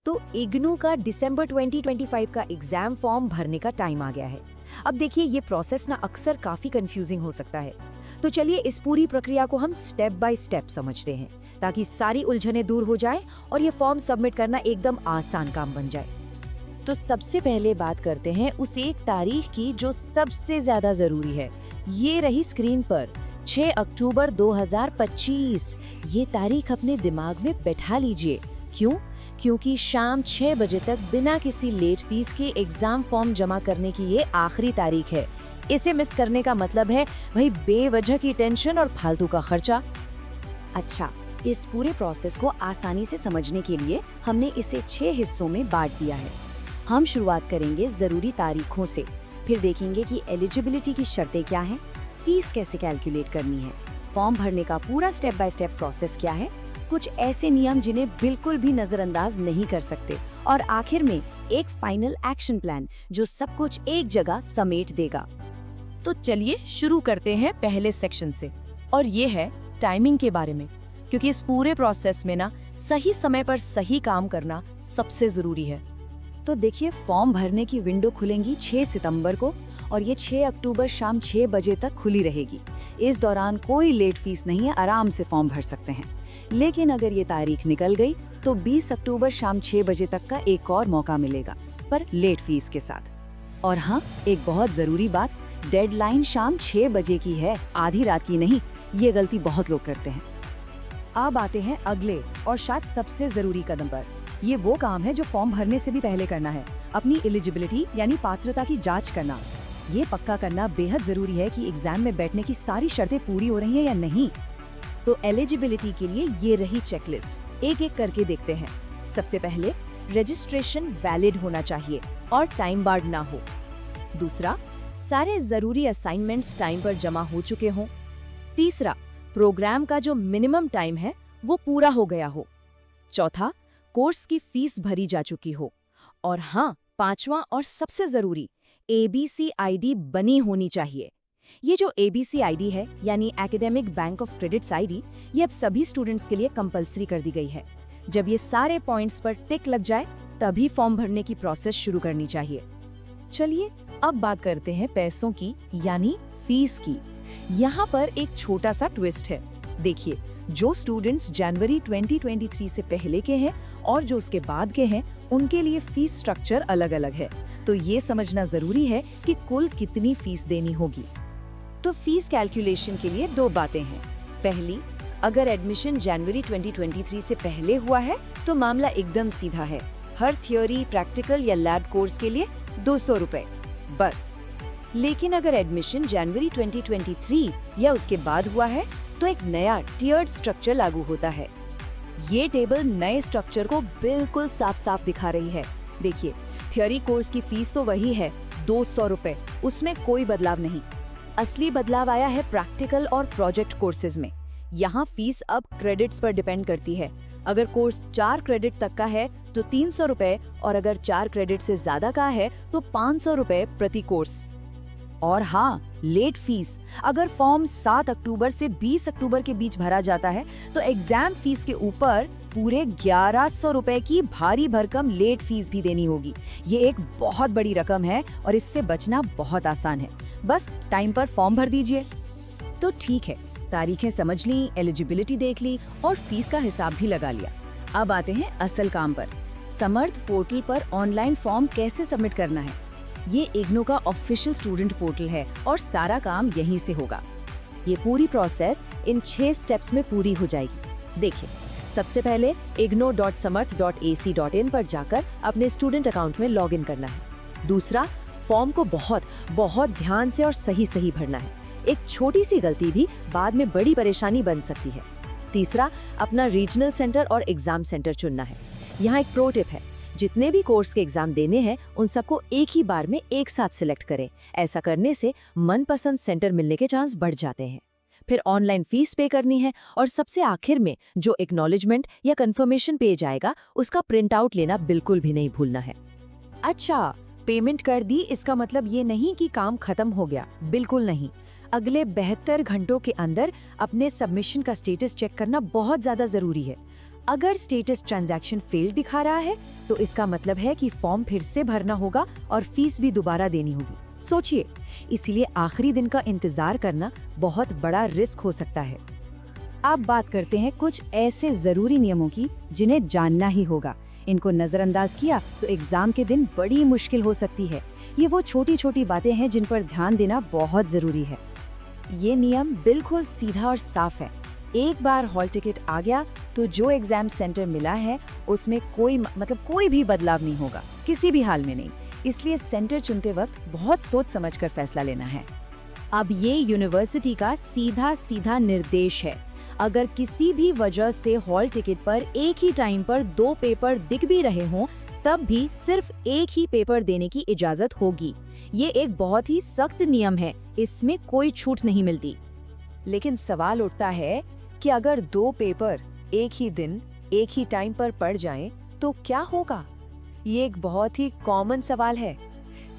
तो इग्नू का दिसंबर 2025 का एग्जाम फॉर्म भरने का टाइम आ गया है। अब देखिए ये प्रोसेस ना अक्सर काफी कंफ्यूजिंग हो सकता है, तो चलिए इस पूरी प्रक्रिया को हम स्टेप बाय स्टेप समझते हैं ताकि सारी उलझनें दूर हो जाएं और ये फॉर्म सबमिट करना एकदम आसान काम बन जाए। तो सबसे पहले बात करते हैं उस एक तारीख की जो सबसे ज्यादा जरूरी है। ये रही स्क्रीन पर 6 अक्टूबर 2025। ये तारीख अपने दिमाग में बैठा लीजिए। क्यों? क्योंकि शाम 6 बजे तक बिना किसी लेट फीस के एग्जाम फॉर्म जमा करने की ये आखिरी तारीख है। इसे मिस करने का मतलब है वही बेवजह की टेंशन और फालतू का खर्चा। अच्छा, इस पूरे प्रोसेस को आसानी से समझने के लिए हमने इसे 6 हिस्सों में बांट दिया है। हम शुरुआत करेंगे जरूरी तारीखों से, फिर देखेंगे कि एलिजिबिलिटी की शर्तें क्या हैं, फीस कैसे कैलकुलेट करनी है, फॉर्म भरने का पूरा स्टेप बाय स्टेप प्रोसेस क्या है, कुछ ऐसे नियम जिन्हें बिल्कुल भी नजरअंदाज नहीं कर सकते, और आखिर में एक फाइनल एक्शन प्लान जो सब कुछ एक जगह समेट देगा। तो चलिए शुरू करते हैं पहले सेक्शन से, और ये है टाइमिंग के बारे में, क्योंकि इस पूरे प्रोसेस में ना सही समय पर सही काम करना सबसे जरूरी है। तो देखिए, फॉर्म भरने की विंडो खुलेंगी 6 सितंबर को और ये 6 अक्टूबर शाम 6 बजे तक खुली रहेगी। इस दौरान कोई लेट फीस नहीं है, आराम से फॉर्म भर सकते हैं। लेकिन अगर ये तारीख निकल गई तो 20 अक्टूबर शाम 6 बजे तक का एक और मौका मिलेगा, पर लेट फीस के साथ। और हाँ, एक बहुत जरूरी बात, डेडलाइन शाम 6 बजे की है, आधी रात की नहीं। ये गलती बहुत लोग करते हैं। अब आते हैं अगले और शायद सबसे जरूरी कदम पर। ये वो काम है जो फॉर्म भरने से भी पहले करना है, अपनी एलिजिबिलिटी यानी पात्रता की जांच करना। ये पक्का करना बेहद जरूरी है कि एग्जाम में बैठने की सारी शर्तें पूरी हो रही हैं या नहीं। तो एलिजिबिलिटी के लिए ये रही चेकलिस्ट, एक एक करके देखते हैं। सबसे पहले, रजिस्ट्रेशन वैलिड होना चाहिए और टाइम बार्ड ना हो। दूसरा, सारे जरूरी असाइनमेंट्स टाइम पर जमा हो चुके हों। तीसरा, प्रोग्राम का जो मिनिमम टाइम है वो पूरा हो गया हो। चौथा, कोर्स की फीस भरी जा चुकी हो। और हाँ, पांचवा और सबसे जरूरी, ABC ID बनी होनी चाहिए। ये जो ABC ID है यानी academic bank of credits ID, ये अब सभी स्टूडेंट्स के लिए कंपलसरी कर दी गई है। जब ये सारे पॉइंट्स पर टिक लग जाए तभी फॉर्म भरने की प्रोसेस शुरू करनी चाहिए। चलिए अब बात करते हैं पैसों की यानी फीस की। यहाँ पर एक छोटा सा ट्विस्ट है। देखिए, जो स्टूडेंट्स जनवरी 2023 से पहले के हैं और जो उसके बाद के हैं, उनके लिए फीस स्ट्रक्चर अलग अलग है। तो ये समझना जरूरी है कि कुल कितनी फीस देनी होगी। तो फीस कैलकुलेशन के लिए 2 बातें हैं। पहली, अगर एडमिशन जनवरी 2023 से पहले हुआ है तो मामला एकदम सीधा है। हर थियोरी, प्रैक्टिकल या लैब कोर्स के लिए 200 रुपए बस। लेकिन अगर एडमिशन जनवरी 2023 या उसके बाद हुआ है तो एक नया टियर्ड स्ट्रक्चर लागू होता है। ये टेबल नए स्ट्रक्चर को बिल्कुल साफ साफ दिखा रही है। देखिए, थियोरी कोर्स की फीस तो वही है 200 रुपए, उसमें कोई बदलाव नहीं। असली बदलाव आया है प्रैक्टिकल और प्रोजेक्ट कोर्सेज में। यहाँ फीस अब क्रेडिट्स पर डिपेंड करती है। अगर कोर्स 4 क्रेडिट तक का है तो 300 रुपए, और अगर 4 क्रेडिट से ज्यादा का है तो 500 रुपए प्रति कोर्स। और हाँ, लेट फीस, अगर फॉर्म 7 अक्टूबर से 20 अक्टूबर के बीच भरा जाता है तो एग्जाम फीस के ऊपर पूरे 1100 रुपए की भारी भरकम लेट फीस भी देनी होगी। ये एक बहुत बड़ी रकम है और इससे बचना बहुत आसान है। बस टाइम पर फॉर्म भर दीजिए। तो ठीक है, तारीखें समझ ली, एलिजिबिलिटी देख ली और फीस का हिसाब भी लगा लिया। अब आते हैं असल काम पर। समर्थ पोर्टल पर ऑनलाइन फॉर्म कैसे सबमिट करना है। ये इग्नू का ऑफिशियल स्टूडेंट पोर्टल है और सारा काम यहीं से होगा। ये पूरी प्रोसेस इन 6 स्टेप्स में पूरी हो जाएगी। देखिए, सबसे पहले igno.samarth.ac.in पर जाकर अपने स्टूडेंट अकाउंट में लॉगिन करना है। दूसरा, फॉर्म को बहुत ध्यान से और सही भरना है। एक छोटी सी गलती भी बाद में बड़ी परेशानी बन सकती है। तीसरा, अपना रीजनल सेंटर और एग्जाम सेंटर चुनना है। यहाँ एक प्रो टिप है, जितने भी कोर्स के एग्जाम देने हैं उन सबको एक ही बार में एक साथ सिलेक्ट करें। ऐसा करने से मनपसंद सेंटर मिलने के चांस बढ़ जाते हैं। फिर ऑनलाइन फीस पे करनी है और सबसे आखिर में जो एक्नॉलेजमेंट या कंफर्मेशन पेज आएगा उसका प्रिंट आउट लेना बिल्कुल भी नहीं भूलना है। अच्छा, पेमेंट कर दी इसका मतलब ये नहीं कि काम खत्म हो गया, बिल्कुल नहीं। अगले 72 घंटों के अंदर अपने सबमिशन का स्टेटस चेक करना बहुत ज्यादा जरूरी है। अगर स्टेटस ट्रांजैक्शन फेल्ड दिखा रहा है तो इसका मतलब है कि फॉर्म फिर से भरना होगा और फीस भी दोबारा देनी होगी। सोचिए, इसीलिए आखिरी दिन का इंतजार करना बहुत बड़ा रिस्क हो सकता है। अब बात करते हैं कुछ ऐसे जरूरी नियमों की जिन्हें जानना ही होगा। इनको नजरअंदाज किया तो एग्जाम के दिन बड़ी मुश्किल हो सकती है। ये वो छोटी छोटी बातें हैं जिन पर ध्यान देना बहुत जरूरी है। ये नियम बिल्कुल सीधा और साफ है। एक बार हॉल टिकट आ गया तो जो एग्जाम सेंटर मिला है उसमें कोई भी बदलाव नहीं होगा, किसी भी हाल में नहीं। इसलिए सेंटर चुनते वक्त बहुत सोच समझकर फैसला लेना है। अब ये यूनिवर्सिटी का सीधा सीधा निर्देश है। अगर किसी भी वजह से हॉल टिकट पर एक ही टाइम पर 2 पेपर दिख भी रहे हों, तब भी सिर्फ एक ही पेपर देने की इजाजत होगी। ये एक बहुत ही सख्त नियम है, इसमें कोई छूट नहीं मिलती। लेकिन सवाल उठता है कि अगर 2 पेपर एक ही दिन एक ही टाइम पर पड़ जाएं, तो क्या होगा? ये एक बहुत ही कॉमन सवाल है।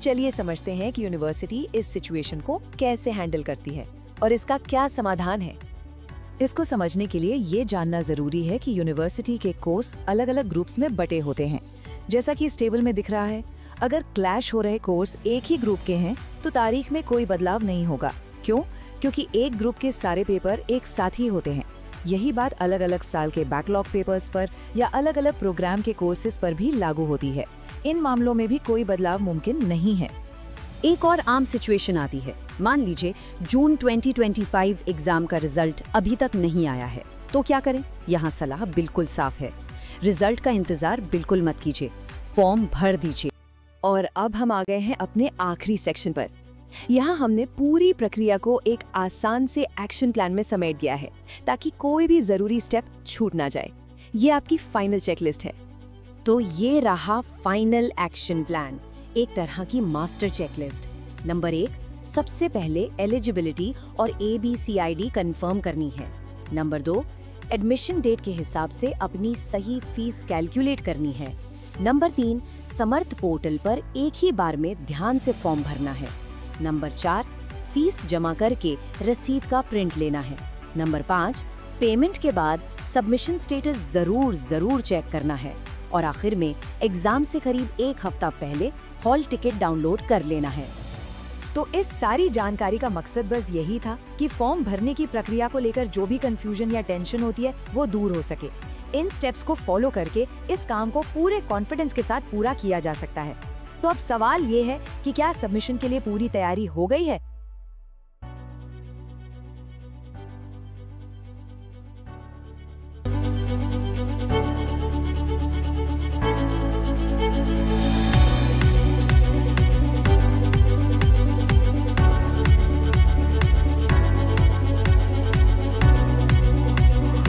चलिए समझते हैं कि यूनिवर्सिटी इस सिचुएशन को कैसे हैंडल करती है और इसका क्या समाधान है। इसको समझने के लिए ये जानना जरूरी है कि यूनिवर्सिटी के कोर्स अलग अलग ग्रुप्स में बटे होते हैं। जैसा कि इस टेबल में दिख रहा है, अगर क्लैश हो रहे कोर्स एक ही ग्रुप के हैं तो तारीख में कोई बदलाव नहीं होगा। क्यों? क्योंकि एक ग्रुप के सारे पेपर एक साथ ही होते हैं। यही बात अलग अलग साल के बैकलॉग पेपर्स पर या अलग अलग प्रोग्राम के कोर्सेज पर भी लागू होती है। इन मामलों में भी कोई बदलाव मुमकिन नहीं है। एक और आम सिचुएशन आती है। मान लीजिए जून 2025 एग्जाम का रिजल्ट अभी तक नहीं आया है, तो क्या करें? यहाँ सलाह बिल्कुल साफ है। रिजल्ट का इंतजार बिल्कुल मत कीजिए, फॉर्म भर दीजिए। और अब हम आ गए हैं अपने आखिरी सेक्शन पर। यहाँ हमने पूरी प्रक्रिया को एक आसान से एक्शन प्लान में समेट दिया है ताकि कोई भी जरूरी स्टेप छूट ना जाए। ये आपकी फाइनल चेकलिस्ट है। तो ये रहा फाइनल एक्शन प्लान, एक तरह की मास्टर चेकलिस्ट। नंबर 1, सबसे पहले एलिजिबिलिटी और ABCID कंफर्म करनी है। नंबर 2, एडमिशन डेट के हिसाब से अपनी सही फीस कैलकुलेट करनी है। नंबर 3, समर्थ पोर्टल पर एक ही बार में ध्यान से फॉर्म भरना है। नंबर 4, फीस जमा करके रसीद का प्रिंट लेना है। नंबर 5, पेमेंट के बाद सबमिशन स्टेटस जरूर चेक करना है। और आखिर में एग्जाम से करीब 1 हफ्ता पहले हॉल टिकट डाउनलोड कर लेना है। तो इस सारी जानकारी का मकसद बस यही था कि फॉर्म भरने की प्रक्रिया को लेकर जो भी कंफ्यूजन या टेंशन होती है वो दूर हो सके। इन स्टेप्स को फॉलो करके इस काम को पूरे कॉन्फिडेंस के साथ पूरा किया जा सकता है। तो अब सवाल ये है कि क्या सबमिशन के लिए पूरी तैयारी हो गई है?